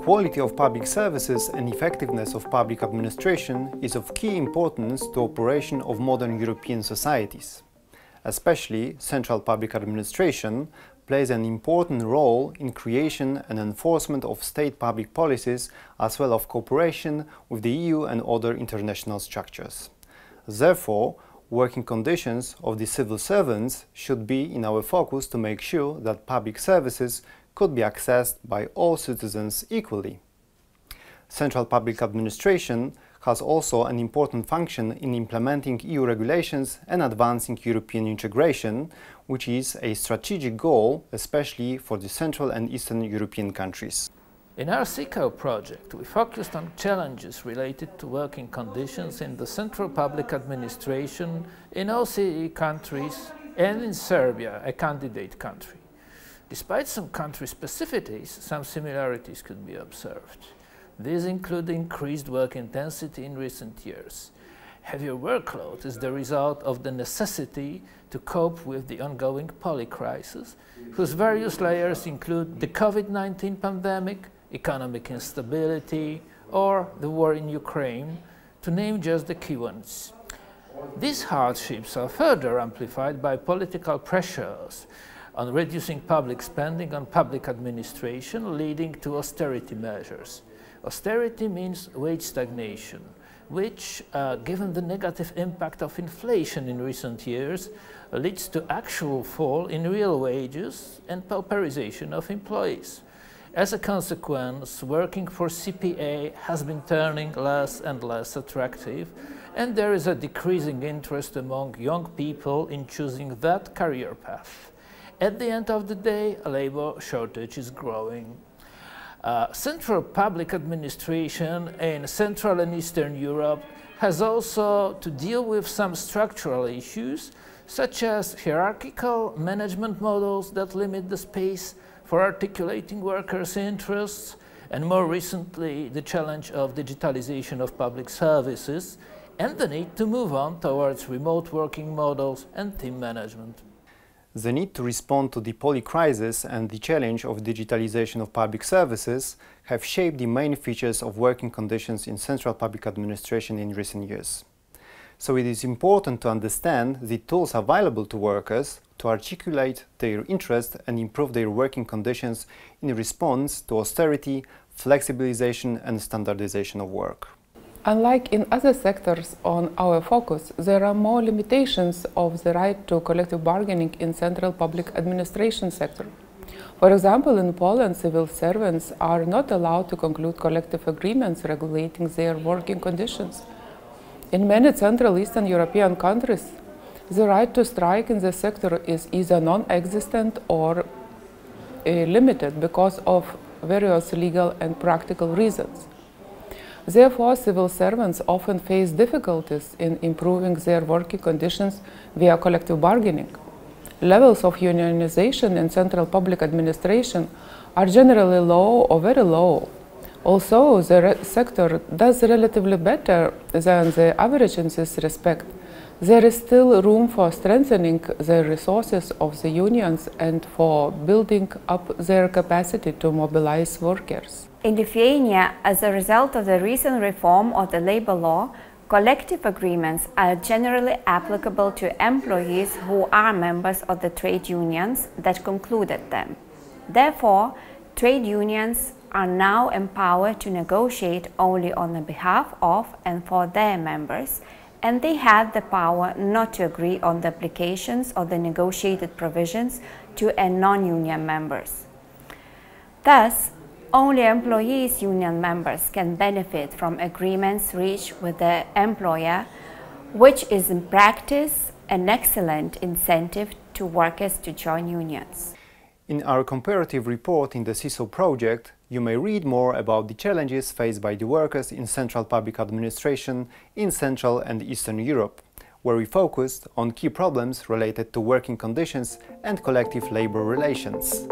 quality of public services and effectiveness of public administration is of key importance to operation of modern European societies. Especially, central public administration plays an important role in creation and enforcement of state public policies as well as cooperation with the EU and other international structures. Therefore, working conditions of the civil servants should be in our focus to make sure that public services could be accessed by all citizens equally. Central public administration has also an important function in implementing EU regulations and advancing European integration, which is a strategic goal, especially for the Central and Eastern European countries. In our CEECAW project, we focused on challenges related to working conditions in the central public administration in OSCE countries and in Serbia, a candidate country. Despite some country specificities, some similarities could be observed. These include increased work intensity in recent years. Heavier workload is the result of the necessity to cope with the ongoing polycrisis, whose various layers include the COVID-19 pandemic, economic instability, or the war in Ukraine, to name just the key ones. These hardships are further amplified by political pressures on reducing public spending on public administration, leading to austerity measures. Austerity means wage stagnation, which, given the negative impact of inflation in recent years, leads to actual fall in real wages and pauperization of employees. As a consequence, working for CPA has been turning less and less attractive, and there is a decreasing interest among young people in choosing that career path. At the end of the day, a labor shortage is growing. Central public administration in Central and Eastern Europe has also to deal with some structural issues, such as hierarchical management models that limit the space for articulating workers' interests, and more recently, the challenge of digitalization of public services, and the need to move on towards remote working models and team management. The need to respond to the polycrisis and the challenge of digitalization of public services have shaped the main features of working conditions in central public administration in recent years. So it is important to understand the tools available to workers to articulate their interests and improve their working conditions in response to austerity, flexibilization and standardization of work. Unlike in other sectors on our focus, there are more limitations of the right to collective bargaining in central public administration sector. For example, in Poland, civil servants are not allowed to conclude collective agreements regulating their working conditions. In many Central Eastern European countries, the right to strike in the sector is either non-existent or limited because of various legal and practical reasons. Therefore, civil servants often face difficulties in improving their working conditions via collective bargaining. Levels of unionization in central public administration are generally low or very low. Although the sector does relatively better than the average in this respect, there is still room for strengthening the resources of the unions and for building up their capacity to mobilize workers. In Lithuania, as a result of the recent reform of the labor law, collective agreements are generally applicable to employees who are members of the trade unions that concluded them. Therefore, trade unions are now empowered to negotiate only on the behalf of and for their members, and they have the power not to agree on the applications of the negotiated provisions to non-union members. Thus, only employees' union members can benefit from agreements reached with the employer, which is in practice an excellent incentive to workers to join unions. In our comparative report in the CEECAW project, you may read more about the challenges faced by the workers in central public administration in Central and Eastern Europe, where we focused on key problems related to working conditions and collective labor relations.